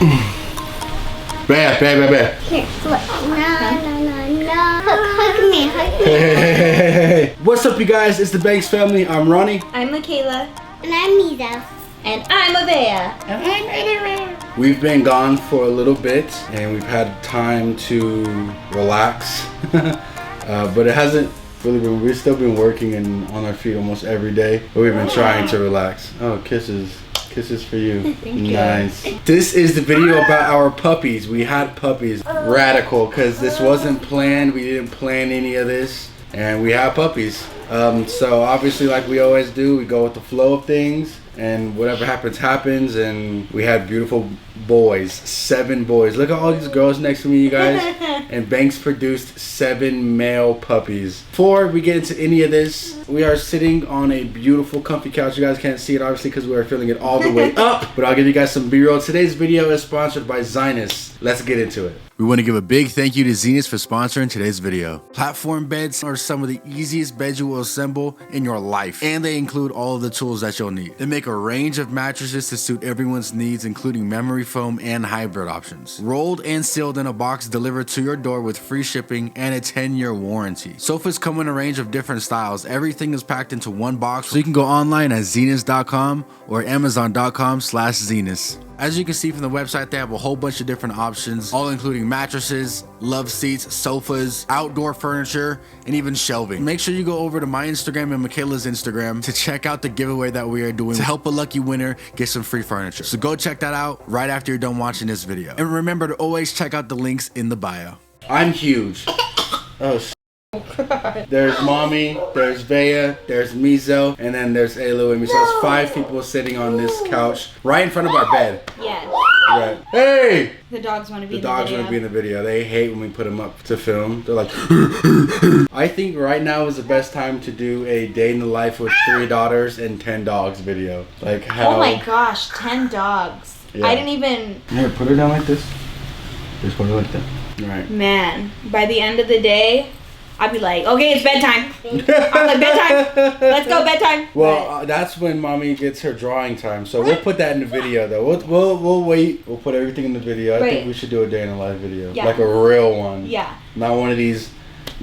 Bad. Here, look. No. Hug me. Hey. What's up, you guys? It's the Banks family. I'm Ronnie. I'm Michaela. And I'm Mizo. And I'm Avea. And I'm Ederer. We've been gone for a little bit, and we've had time to relax. But it hasn't really been. We've still been working and on our feet almost every day. But we've been trying to relax. Oh, kisses. Kisses for you. Thank you. Nice. This is the video about our puppies. We had puppies. Radical, because this wasn't planned. We didn't plan any of this. And we have puppies. So obviously, like we always do, we go with the flow of things. And whatever happens, happens. And we had beautiful boys. 7 boys. Look at all these girls next to me, you guys. And Banks produced 7 male puppies. Before we get into any of this, we are sitting on a beautiful, comfy couch. You guys can't see it, obviously, because we are filling it all the way up. But I'll give you guys some B-roll. Today's video is sponsored by ZINUS. Let's get into it. We want to give a big thank you to ZINUS for sponsoring today's video. Platform beds are some of the easiest beds you will assemble in your life, and they include all of the tools that you'll need. They make a range of mattresses to suit everyone's needs, including memory foam and hybrid options. Rolled and sealed in a box delivered to your door with free shipping and a 10-year warranty. Sofas come in a range of different styles. Everything is packed into one box, so you can go online at zenus.com or amazon.com/zenus. As you can see from the website, they have a whole bunch of different options, all including mattresses, love seats, sofas, outdoor furniture, and even shelving. Make sure you go over to my Instagram and Michaela's Instagram to check out the giveaway that we are doing to help a lucky winner get some free furniture. So go check that out right after you're done watching this video. And remember to always check out the links in the bio. I'm huge. Oh, there's Mommy, there's Vea, there's Mizo, and then there's Elu and me. So it's 5 people sitting on this couch right in front of our bed. Yeah. Right. Hey! The dogs want to be The in the dogs video. want to be in the video. They hate when we put them up to film. They're like, I think right now is the best time to do a day in the life with 3 daughters and 10 dogs video. Like how... Oh my gosh, 10 dogs. Yeah. I didn't even... Here, put her down like this. Just put her like that. Alright. Man, by the end of the day, I'd be like, okay, it's bedtime. I'm like, bedtime. Let's go, bedtime. Well, that's when Mommy gets her drawing time. So we'll put that in the video, though. We'll wait. We'll put everything in the video. I think we should do a day in a life video. Yeah. Like a real one. Yeah. Not one of these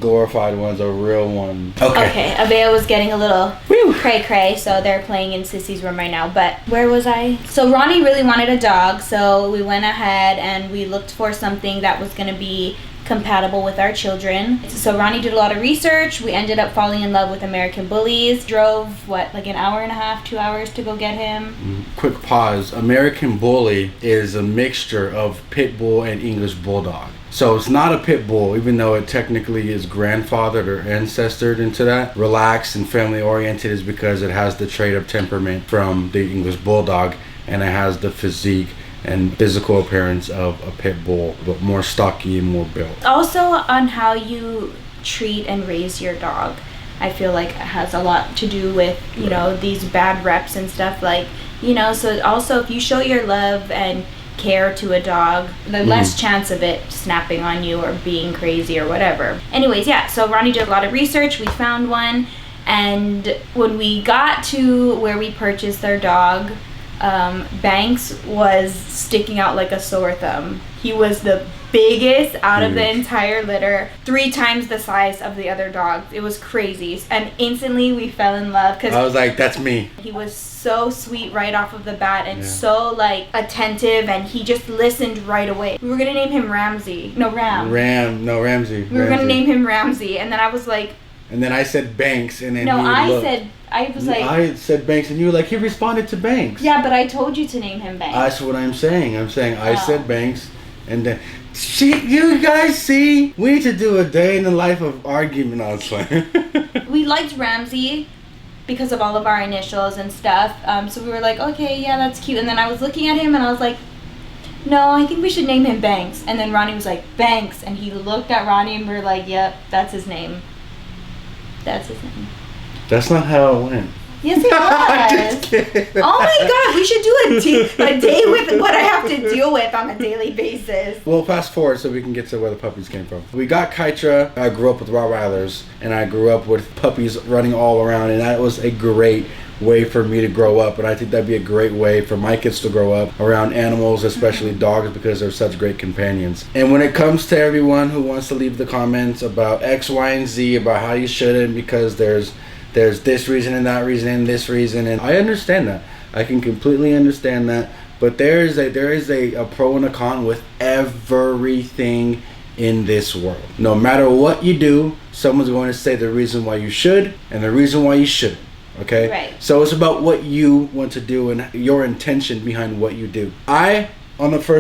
glorified ones, a real one. Okay, Avea was getting a little cray-cray, so they're playing in Sissy's room right now. But where was I? So Ronnie really wanted a dog, so we went ahead and we looked for something that was going to be compatible with our children. So Ronnie did a lot of research. We ended up falling in love with American Bullies. Drove, like an hour and a half, 2 hours to go get him. Quick pause. American Bully is a mixture of Pit Bull and English Bulldog. So it's not a Pit Bull, even though it technically is grandfathered or ancestored into that. Relaxed and family oriented is because it has the trait of temperament from the English Bulldog, and it has the physique and physical appearance of a Pit Bull, but more stocky and more built. Also on how you treat and raise your dog, I feel like it has a lot to do with, you know, these bad reps and stuff, like, you know, so also if you show your love and care to a dog, the less chance of it snapping on you or being crazy or whatever. Anyways, yeah, so Ronnie did a lot of research. We found one, and when we got to where we purchased their dog, Banks was sticking out like a sore thumb. He was the biggest out of the entire litter, 3 times the size of the other dogs. It was crazy, and instantly we fell in love because I was like, that's me. He was so sweet right off of the bat and so like attentive, and he just listened right away. We were gonna name him Ramsey. No, Ramsey. We were gonna name him Ramsey, and then I was like, and then I said Banks, and then I said Banks, and you were like, he responded to Banks. Yeah, but I told you to name him Banks. That's what I'm saying. I said Banks, and then you guys see, we need to do a day in the life of argument. I was playing. We liked Ramsey because of all of our initials and stuff. So we were like, okay, yeah, that's cute. And then I was looking at him and I was like, no, I think we should name him Banks. And then Ronnie was like, Banks, and he looked at Ronnie and we were like, yep, that's his name. That's his name. That's not how it went. Yes, it was. Oh my God, we should do a day with what I have to deal with on a daily basis. Well, fast forward so we can get to where the puppies came from. We got Kaitra. I grew up with Rottweilers, and I grew up with puppies running all around, and that was a great way for me to grow up, and I think that'd be a great way for my kids to grow up around animals, especially dogs, because they're such great companions. And when it comes to everyone who wants to leave the comments about X, Y, and Z about how you shouldn't because there's this reason and that reason and this reason, and I understand that. I can completely understand that. But there is a pro and a con with everything in this world. No matter what you do, someone's going to say the reason why you should and the reason why you shouldn't. Okay? Right. So it's about what you want to do and your intention behind what you do. I for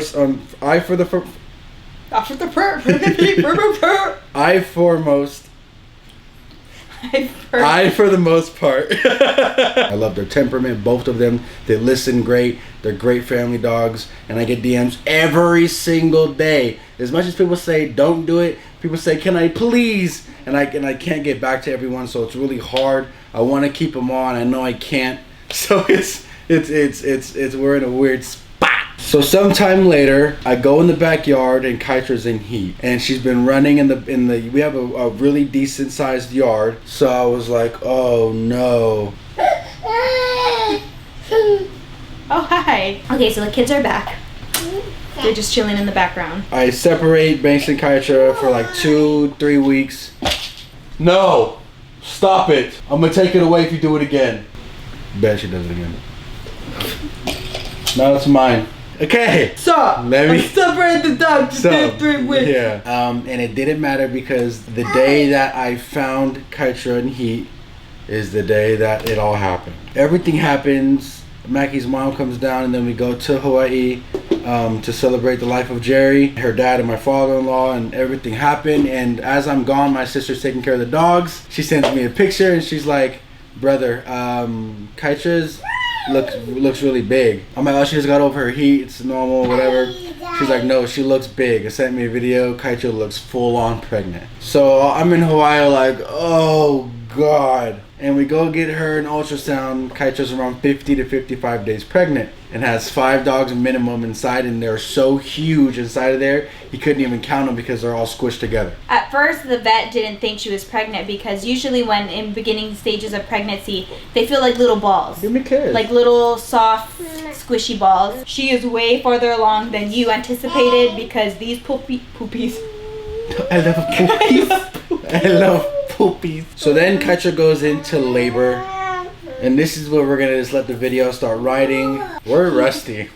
the most part. I love their temperament, both of them. They listen great. They're great family dogs, and I get DMs every single day. As much as people say don't do it, people say can I please, and I can't get back to everyone, so it's really hard. I want to keep them on. I know I can't, so it's we're in a weird spot. So sometime later, I go in the backyard and KTICHEN's in heat, and she's been running in the. We have a really decent sized yard, so I was like, oh no. Oh hi. Okay, so the kids are back. They're just chilling in the background. I separate Banks and KTICHEN for like 2-3 weeks. No, stop it! I'm gonna take it away if you do it again. Bet she does it again. Now it's mine. Okay. Stop. Let me separate the dog to 3 weeks. Yeah. And it didn't matter because the day that I found KTICHEN in heat is the day that it all happened. Everything happens. Mackie's mom comes down, and then we go to Hawaii to celebrate the life of Jerry, her dad, and my father-in-law, and everything happened. And as I'm gone, my sister's taking care of the dogs. She sends me a picture, and she's like, brother, KTICHEN's looks really big. I'm like, oh, she just got over her heat, it's normal, whatever. She's like, no, she looks big. It sent me a video. KTICHEN looks full on pregnant. So I'm in Hawaii like, oh God. And we go get her an ultrasound. KTICHEN's around 50 to 55 days pregnant and has 5 dogs minimum inside, and they're so huge inside of there, he couldn't even count them because they're all squished together. At first, the vet didn't think she was pregnant because usually when in beginning stages of pregnancy, they feel like little balls. Give me a kiss. Like little soft, squishy balls. She is way farther along than you anticipated because these poopies. I love poopies. I love poopies. So then KTICHEN goes into labor, and this is where we're gonna just let the video start riding. We're rusty.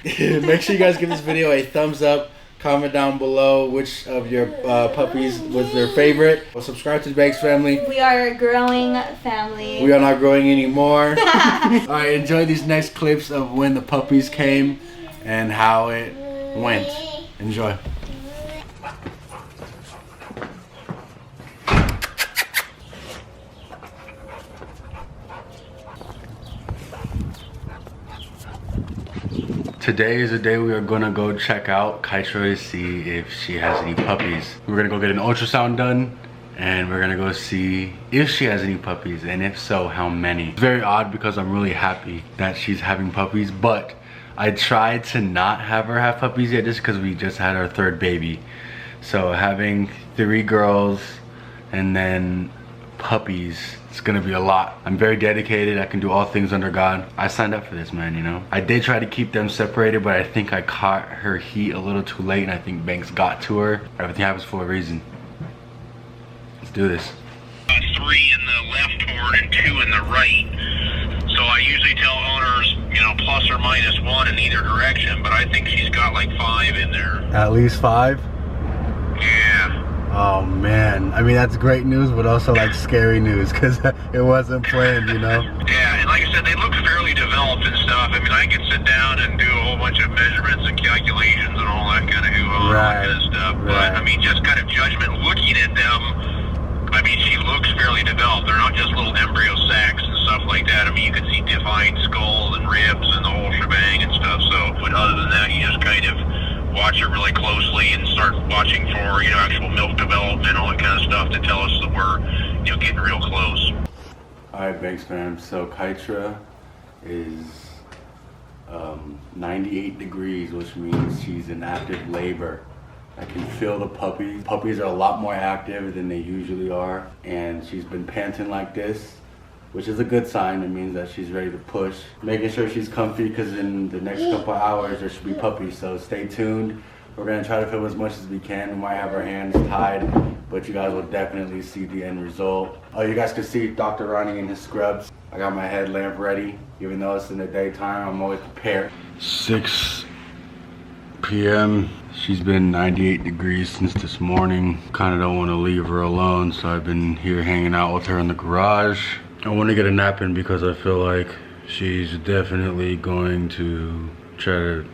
Make sure you guys give this video a thumbs up. Comment down below which of your puppies was their favorite. Subscribe to the Banks family. We are a growing family. We are not growing anymore. Alright, enjoy these next clips of when the puppies came and how it went. Enjoy. Today is the day we are gonna go check out KTICHEN to see if she has any puppies. We're gonna go get an ultrasound done, and we're gonna go see if she has any puppies, and if so, how many. It's very odd because I'm really happy that she's having puppies, but I tried to not have her have puppies yet just because we just had our 3rd baby. So having 3 girls and then puppies, it's gonna be a lot. I'm very dedicated. I can do all things under God. I signed up for this, man, you know? I did try to keep them separated, but I think I caught her heat a little too late, and I think Banks got to her. Everything happens for a reason. Let's do this. 3 in the left horn and 2 in the right. So I usually tell owners, you know, plus or minus 1 in either direction, but I think she's got like 5 in there. At least 5? Yeah. Oh man, I mean that's great news, but also like scary news because it wasn't planned, you know? Yeah, and like I said, they look fairly developed and stuff. I mean, I could sit down and do a whole bunch of measurements and calculations and all that kind of all that kind of stuff. But I mean, just kind of judgment looking at them, I mean, she looks fairly developed. They're not just little embryo sacs and stuff like that. I mean, you can see defined skulls and ribs and the whole shebang and stuff. So, but other than that, you just kind of watch it really closely and start watching for, you know, actual milk development, all that kind of stuff to tell us that we're, you know, getting real close. Alright, Banks fam, so KTICHEN is 98 degrees, which means she's in active labor. I can feel the puppy. Puppies are a lot more active than they usually are, and she's been panting like this which is a good sign. It means that she's ready to push. Making sure she's comfy because in the next couple hours there should be puppies, so stay tuned. We're gonna try to film as much as we can. We might have our hands tied, but you guys will definitely see the end result. Oh, you guys can see Dr. Ronnie in his scrubs. I got my headlamp ready. Even though it's in the daytime, I'm always prepared. 6 p.m. She's been 98 degrees since this morning. Kind of don't want to leave her alone, so I've been here hanging out with her in the garage. I want to get a nap in because I feel like she's definitely going to try to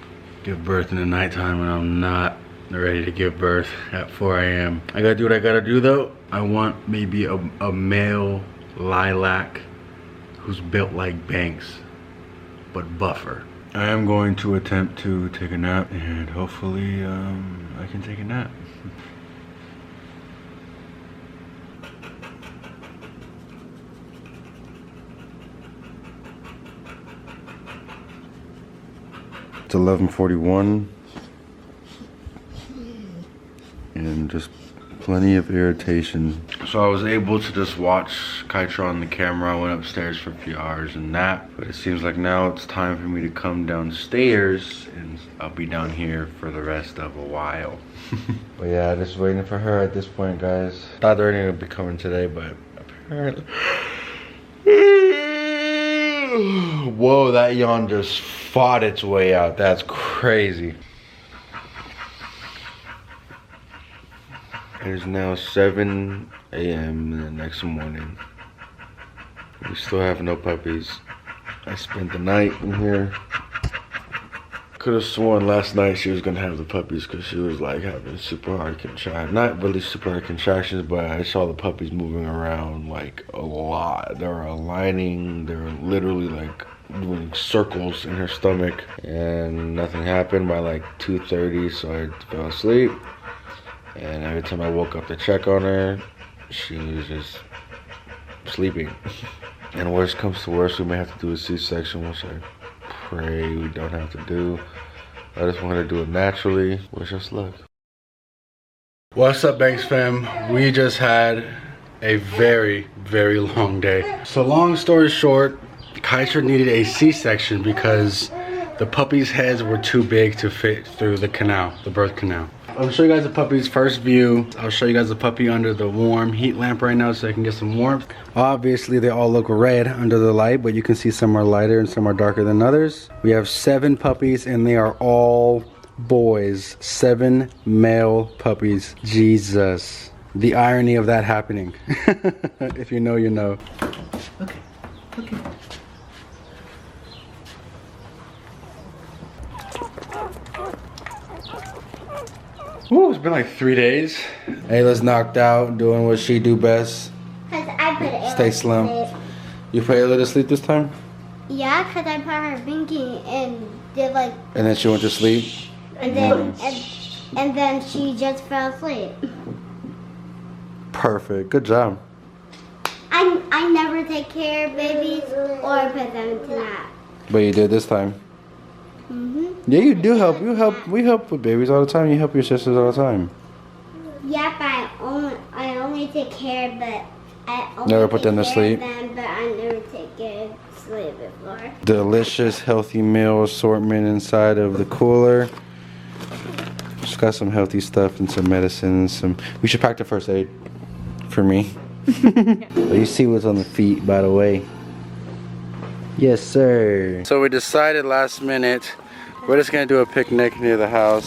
give birth in the nighttime, and I'm not ready to give birth at 4 a.m. I gotta do what I gotta do though. I want maybe a male lilac who's built like Banks, but buffer. I am going to attempt to take a nap, and hopefully I can take a nap. It's 11:41 and just plenty of irritation. So I was able to just watch KTICHEN on the camera. I went upstairs for a few hours and nap, but it seems like now it's time for me to come downstairs, and I'll be down here for the rest of a while. But yeah, just waiting for her at this point, guys. Thought they're gonna be coming today, but apparently. Whoa, that yawn just fought its way out. That's crazy. It is now 7 a.m. the next morning. We still have no puppies. I spent the night in here. Could have sworn last night she was gonna have the puppies because she was like having super hard contractions. Not really super hard contractions, but I saw the puppies moving around like a lot. They were aligning. They were literally like doing circles in her stomach, and nothing happened by like 2:30, so I fell asleep. And every time I woke up to check on her, she was just sleeping. And worst comes to worst, we may have to do a C-section, which I pray we don't have to do. I just want her to do it naturally. Wish us luck. What's up, Banks fam? We just had a very, very long day. So long story short, KTICHEN needed a C-section because the puppies' heads were too big to fit through the canal, the birth canal. I'll show you guys the puppy's first view. I'll show you guys the puppy under the warm heat lamp right now so I can get some warmth. Obviously, they all look red under the light, but you can see some are lighter and some are darker than others. We have 7 puppies and they are all boys. 7 male puppies. Jesus. The irony of that happening. If you know, you know. Okay, okay. Ooh, it's been like 3 days. Ayla's knocked out, doing what she do best. Cause I put Ayla Stay slim. to sleep. You put Ayla to sleep this time? Yeah, cause I put her binky and did like. And then she went to sleep? And then and then she just fell asleep. Perfect, good job. I never take care of babies or put them to nap. But you did this time. Yeah, you do help. We help with babies all the time. You help your sisters all the time. Yeah, but I only take care, but I only Never put them to take care sleep? of them, but I never take care of sleep before. Delicious, healthy meal assortment inside of the cooler. Just got some healthy stuff and some medicine. We should pack the first aid for me. You see what's on the feet, by the way. Yes, sir. So we decided last minute we're just gonna do a picnic near the house.